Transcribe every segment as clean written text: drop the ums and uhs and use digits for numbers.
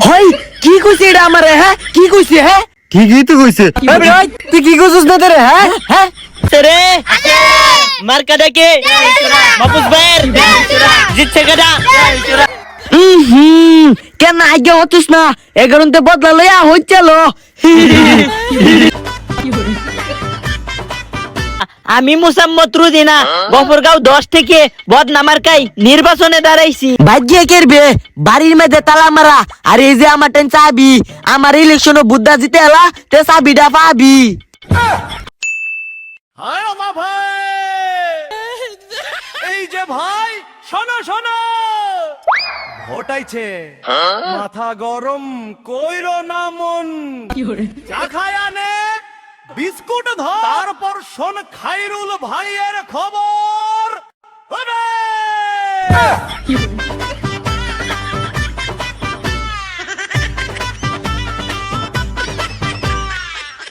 হয় কি কইছে এটা আমারে? হ্যাঁ কি কইছে? হ্যাঁ ঠিকই তো কইছে। তুই কি কইছিস না রে? হ্যাঁ হ্যাঁ তেরে মার্কা দেখে মাপুস ভাইয়ের জিতছে কেডা? কেন আগে হতিস না? 11তে বদলা লইয়া হইছিল। আমি মুসাম্মদ রুদিনা গফরগাঁও 10 থেকে বদনামার কাই নির্বাচনে দাঁড়াইছি। ভাগ্যে কেরবে বাড়ির মধ্যে তালা মারা। আর এই যে আমার টেন চাবি, আমার ইলেকশন বুদ্ধা জিতে এলা তে চাবিটা পাবি। হায় আমা ভাই, এই যে ভাই শোনো শোনো, ভোটাইছে মাথা গরম কইরো না মন। চা খায় আনে বিস্কুট ধর, তারপর শোন খাইরুল ভাইয়ের খবর। ওরে!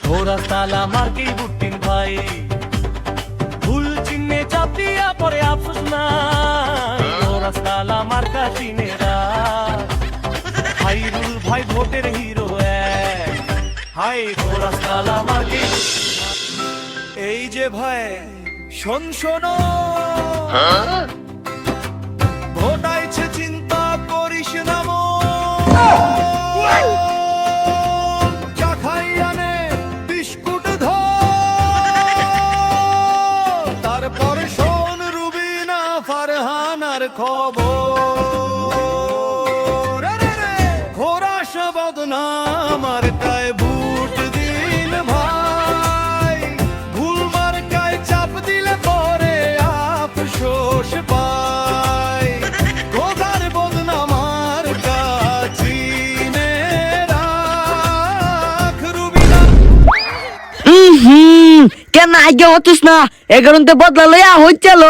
ঘোরা তালা মার্কেই বুটিন ভাই, ভুল চিহ্নে চাপ দিয়া পরে আফসোস নাই। ঘোরা তালা মার্কা চিনেরা, খাইরুল ভাই ভোটের হিরো এক। হাই ঘোরা তালা মার্কে, এই যে ভাই শোন শোনো, ভোটাইছে চিন্তা করিস না মন। চা খাই আনে বিস্কুট ধর, তারপর শোন রুবিনা ফারহানার খবর। ঘোরাস বদনাম আর কায় বুট দিন ভাই, ভুল মার্কায় চাপ দিলে পরে আফসোস পাই। ঘোরার বদনাম আর কাচিনে রাখ রুবিনা। কেন আগে হতিস না? 11তে বদলা লইয়া হইছিল।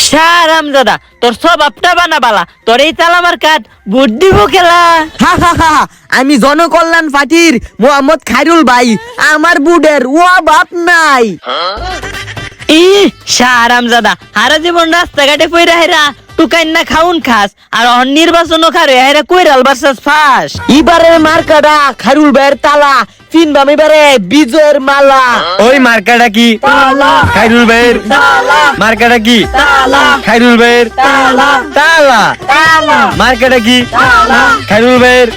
শারামজাদা তোর স্বভাবটা বানাবালা, তোর এই তালামার কাঠ ভোট দিব খেলা। হা হা হা, আমি জনকল্যাণ পার্টির মোহাম্মদ খাইরুল ভাই, আমার বুডের ও বাপ নাই। ই শারামজাদা হারা জীবন রাস্তাঘাটে পইরা হেরা টুকাইন না খাউন খাস, আর অন নির্বাচনও খারে হেরা কইরাল ভার্সেস ফাঁস। এবারে মার্কাটা খাইরুল ভাইয়ের তালা, ফিনবাম এবারে বিজয়ের মালা। ওই মার্কাটা কি? খাইরুল ভাইয়ের মার্কাটা কি? খাইরুল ভাইয়ের তালা। মার্কাটা কি? খাইরুল ভাইয়ের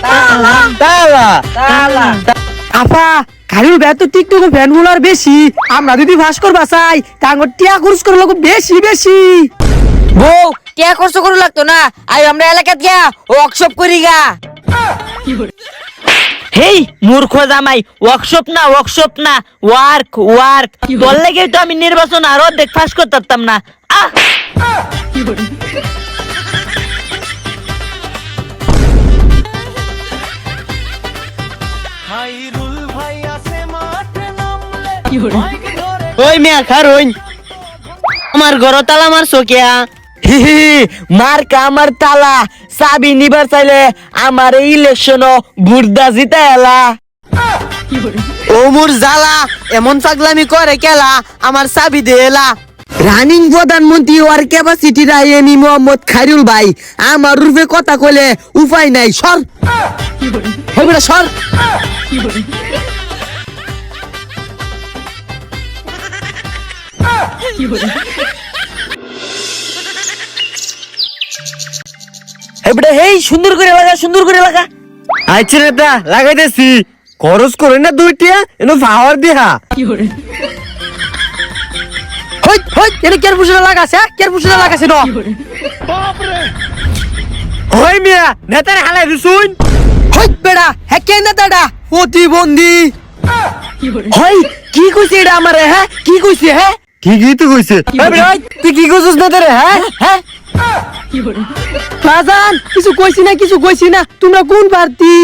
তালা। আপা খাইরুল ভাই তো টিকটক ফ্যান গুলার বেশি, আমরা যদি ভাস করবা চাই তাঙ্গ টিয়া খরচ করে লোক বেশি বেশি। বউ টিয়া খরচ করে লাগতো না, আই আমরা এলাকাত গিয়া ওয়ার্কশপ করি গা। হেই মূর্খ জামাই, ওয়ার্কশপ না ওয়ার্ক ওয়ার্ক। তোর লেগে তো আমি নির্বাচন আর অর্ধেক ফাঁস করতাম না। খাইরুল ভাই আছে মাঠে নামলে মাইক ধরে। ওই মিয়া খারুন, আমার ঘর তালা মারছো কিয়া? মার্কা আমার তালা, চাবি নিবার চাইলে আমার ইলেকশন বুর্দা জিতা এলা। ও মোর জালা, এমন পাগলামি করে কেলা, আমার চাবি দে এলা। রানিং প্রধানমন্ত্রী ওর ক্যাপাসিটি রাইনি মোহাম্মদ খাইরুল ভাই, আমার রূপে কথা কইলে উপায় নাই। সর হবে না, সর। এবারে হেই সুন্দর করে লাগা, সুন্দর করে লাগা। আচ্ছা নেতা লাগাইতেছি, খরচ করে না দুইটিয়া এনো পাওয়ার দিহা। হই হই এনে কেয়ার পুষে লাগাছে, কেয়ার পুষে লাগাছে ন। ওই মিয়া নেতার হালাই দিছুন। হই বেড়া হ্যাঁ কেন দাদা প্রতিবন্ধী। হই কি কইছে এটা আমারে? হ্যাঁ কি কইছে? হ্যাঁ ঠিকই তো কইছে। তুই কি কইছিস না রে? হ্যাঁ হ্যাঁ বাজান কিছু কইছি না, কিছু কইছি না। তোমরা কোন পার্টি?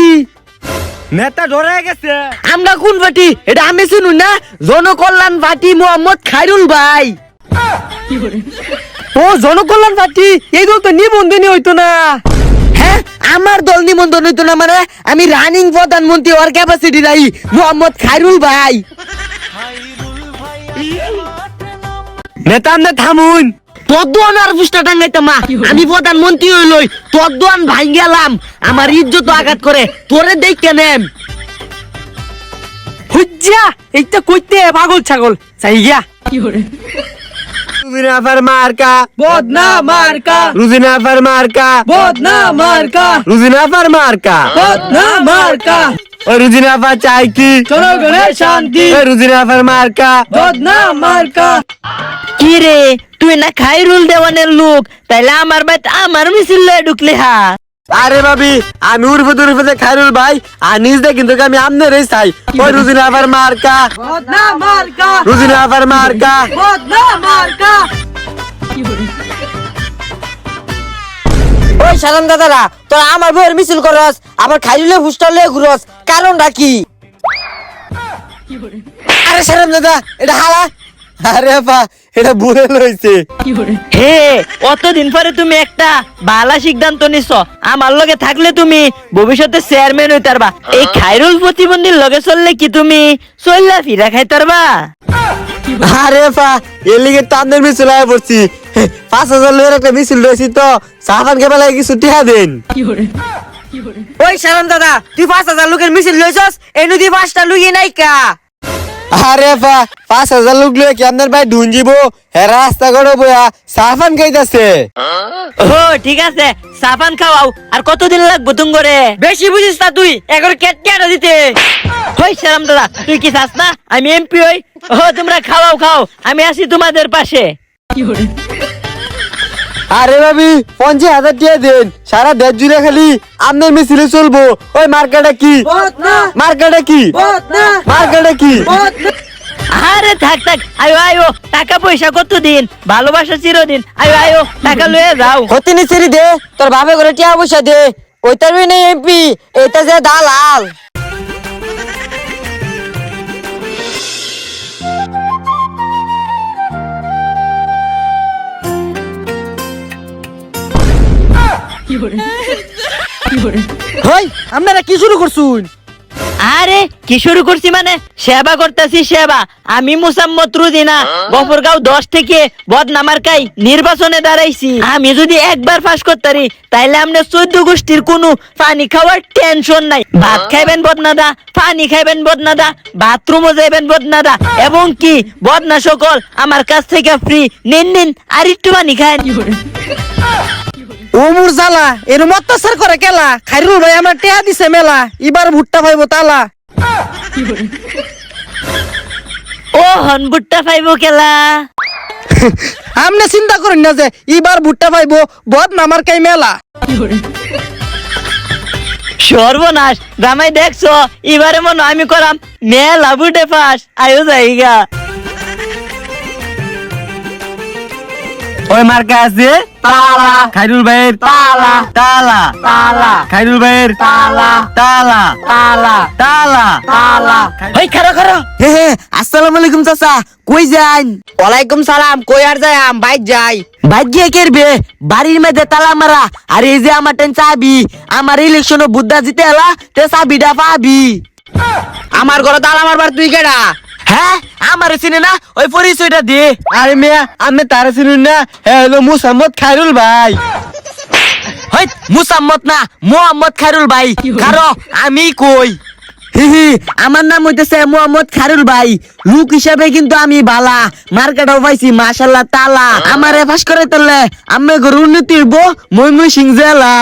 নেতা ধরে গেছে। আমরা কোন পার্টি এটা আমি শুনুন না, জনকল্যাণ পার্টি মোহাম্মদ খাইরুল ভাই। ও জনকল্যাণ পার্টি, এই দল তো নিবন্ধনই হইতো না। হ্যাঁ আমার দল নিবন্ধন হইতো না মানে? আমি রানিং প্রধানমন্ত্রী ওর ক্যাপাসিটি রাই মোহাম্মদ খাইরুল ভাই। খাইরুল ভাই আছে মাঠে নামলে নেতা আমনে থামুন। তোর দোয়ান আর পুষ্টা টাঙ্গাইতাম মা আমি প্রধানমন্ত্রী হইলই তোর দোয়ান ভাই গেলাম আমার ইজ্জত আঘাত করে তোরে দেখ কেন হুজ্জা এইটা কইতে পাগল ছাগল চাই গিয়া রুজিনা ফারমার্কা বদনা মার্কা রুজিনা ফারমার্কা বদনা মার্কা রুজিনা ফারমার্কা বদনা মার্কা ওই রুজিনা ফা চাই কি জনগণের শান্তি ওই রুজিনা ফারমার্কা বদনা মার্কা কি রে তুই না খাইরুল দেওয়ানের লোক তাইলে আমার বাড়িতে আমার মিছিল লয়ে ঢুকলি হা আরে ভাবি আমি উর্ফে খাইরুল ভাই আর নিজে কিন্তু আমি আমনে রে চাই ওই রুজিনা ফারমার্কা বদনা মার্কা রুজিনা ফারমার্কা বদনা মার্কা ওই সালাম দাদারা তোরা আমার বউয়ের মিছিল করস আবার খাইলে হুস্টালে ঘুরস কারণটা কি? আরে সালাম দাদা এটা হালা আরে আপা এটা ভুলে লইছে হে অতদিন পরে তুমি একটা বালা সিদ্ধান্ত নিছ আমার লগে থাকলে তুমি ভবিষ্যতে চেয়ারম্যান হইতারবা এই খাইরুল প্রতিবন্ধীর লগে চললে কি তুমি চললা ফিরা খাইতারবা আরে আপা এর লিগে তান্দের মিছিল আয় পড়ছি 5,000 লোকের একটা মিছিল রয়েছি তো সাহাবান কে বেলায় কিছু টিহা দেন ওই সালাম দাদা তুই 5,000 লোকের মিছিল লইছস এই নদী 5টা লুগি নাই কা? আরে আপা 5,000 লোক লয়ে কি আপনার ভাই ঢুঞ্জিব হ্যাঁ রাস্তা গড়ো বয়া সাহাবান খাইতাছে ও ঠিক আছে সাবান খাওয়াও আর কতদিন লাগবো তুম করে বেশি বুঝিস না তুই এগর কেট কেটে দিতে। হই সালাম দাদা তুই কি চাস না আমি এমপি হই ও তোমরা খাওয়াও খাও আমি আসি তোমাদের পাশে আরে ভাবি 50,000 টিয়া দেন সারা দেশ জুড়ে খালি আপনার মিছিলে চলবো ওই মার্কেটে কি মার্কেটে কি মার্কেটে কি আরে থাক থাক আয়ো আয়ো টাকা পয়সা কতদিন ভালোবাসা চিরদিন আয়ো আয়ো টাকা লয়ে যাও হতে নিচেরি দে তোর বাপে করে টিয়া পয়সা দে ওই তার নেই এমপি এটা যে দালাল। হই আপনারা কি শুরু করছুন আরে কি শুরু করছি মানে সেবা করতেছি সেবা আমি মুসাম্মত রুদিনা গফরগাঁও 10 থেকে বদনামার কাই নির্বাচনে দাঁড়াইছি আমি যদি একবার পাস করতারি তাইলে আমরা 14 গোষ্ঠীর কোনো পানি খাওয়ার টেনশন নাই ভাত খাইবেন বদনাদা পানি খাইবেন বদনাদা বাথরুমও যাইবেন বদনাদা এবং কি বদনা সকল আমার কাছ থেকে ফ্রি নিন নিন আর একটু পানি খান ওমুর জালা এরম অত্যাচার করে কেলা খাইরুল ভাই আমার টেয়া দিছে মেলা এবার ভুট্টা পাইবো তালা ও হন বুট্টা পাইবো কেলা আমনে চিন্তা করেন না যে এবার ভুট্টা পাইবো বদ নামার কাই মেলা সর্বনাশ জামাই দেখছো এবারে মনে হয় আমি করাম মেলা বুটে পাস আয়ো জায়গা ওই মার্কা আছে তালা খাইরুল ভাইয়ের তালা তালা তালা খাইরুল ভাইয়ের তালা তালা তালা তালা তালা ওই খারো খারো হে হে আসসালামু আলাইকুম চাচা কই যান ওয়ালাইকুম সালাম কই আর যাই আম বাইক যাই বাইক গিয়ে কেরবে বাড়ির মধ্যে তালা মারা আর এই যে আমার টেন চাবি আমার ইলেকশন বুদ্ধা জিতে এলা তে চাবিটা পাবি আমার ঘরে তালা মারবার তুই কেডা? হ্যাঁ আমার চিনে না ওই পরিচয়টা দে আরে মিয়া আমি তারা চিনুন না হ্যালো মুসাম্মদ খাইরুল ভাই হই মুসাম্মদ না মোহাম্মদ খায়রুল ভাই কারো আমি কই হি আমার নাম হইতেছে মোহাম্মদ খায়রুল ভাই লোক হিসাবে কিন্তু আমি বালা মার্কেটও পাইছি মাশাআল্লাহ তালা আমারে পাস করে তোলে আমি গরু উন্নতি হইব ময়মনসিংহ জেলা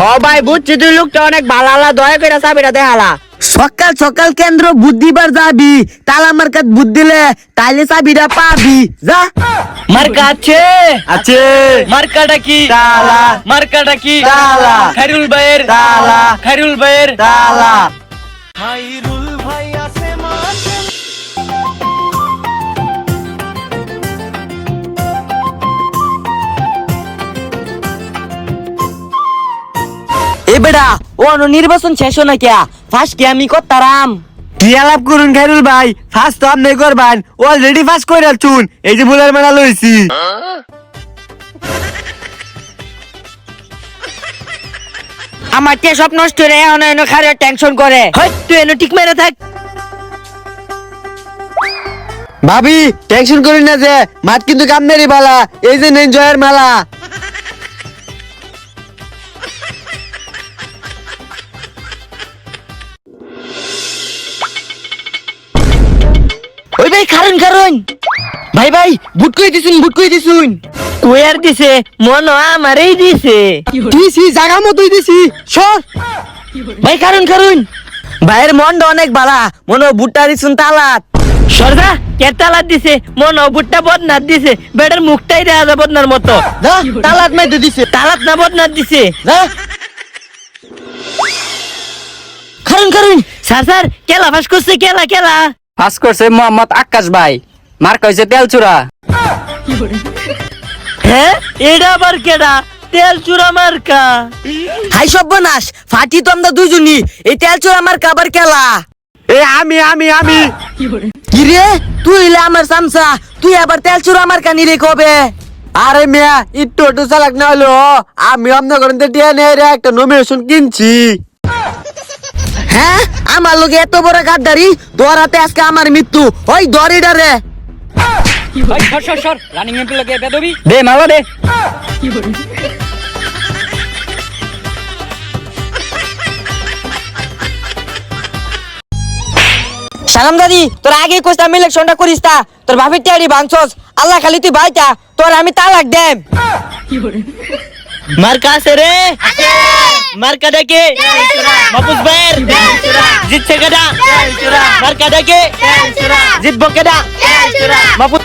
ও ভাই বুঝছি তুই লোকটা অনেক ভালো আলা দয়া করে চাবিটা দেখালা। সকাল সকাল কেন্দ্র বুদ্ধিবার যাবি তালা মার্কেট বুদ্ধ দিলে তাইলে চাবিটা পাবি যা মার্কা আছে আছে মার্কাটা কি তালা মার্কাটা কি তালা খাইরুল ভাইয়ের তালা খাইরুল ভাইয়ের তালা খাইরুল ভাই আছে মাঠে এ বেড়া ও নির্বাচন শেষ না কিয়া ফার্স্ট কি আমি করতারাম কি আলাপ করুন খাইরুল ভাই ফার্স্ট তো আপনি করবেন অলরেডি ফার্স্ট করে চুন এই যে বুলার মেলা লইছি আমার কে সব নষ্ট রে অনেক খারে টেনশন করে। হই তুই এনে ঠিক মেরে থাক ভাবি টেনশন করি না যে মাঠ কিন্তু কামনেরই বালা, এই যে নেন জয়ের মেলা। ওই ভাই কারণ ভাই ভাই বুট কই দিছুন কুয়ার দিছে মনো আমারই দিছে। দিছি জায়গা মতোই দিছি, সর। ভাই কারণ ভাইয়ের মনটা অনেক বালা, মনে হয় বুটটা দিছুন তালাত। সরদা কে তালাত দিছে? মনো বুটটা বদনাত দিছে, বেটার মুখটাই দেয়া যায় বদনার মতো। যা তালাত মাইতে দিছে। তালাত না বদনাত দিছে। যা কারণ স্যার স্যার কেলা ফাঁস করছে, কেলা পাস করছে মোহাম্মদ আকাশ ভাই, মার্ক হয়েছে তেলচুরা। হ্যাঁ এটা আবার কেডা? তেল চুরা মার্কা। হাই সর্বনাশ, ফাটি তো আমরা দুজনই। এই তেল চোর আমার কাবার খেলা। এ আমি কি রে তুই হইলে আমার সামসা, তুই আবার তেল চোর আমার কানি রে কবে? আরে মিয়া একটু চালাক না হলো, আমি আপনার করেন টিয়া নেই রে, একটা নমিনেশন কিনছি। হ্যাঁ আমার লোকে এত বড় গাদ্দারি, তোর হাতে আজকে আমার মৃত্যু। ওই দড়িটা রে। দে মালা দে। সালাম দাদি, তোর আগে কইতাম ইলেকশনটা করিস তা, তোর বাপের টিয়ারি ভাঙছস, আল্লাহ খালি তুই বাইটা, তোর আমি তালাক দেম। মার্কা আছে রে, মার্কা দেখে মাপুস ভাইয়ের জিতছে কেডা? মার্কা দেখে জিতবো কেডা? মাপুস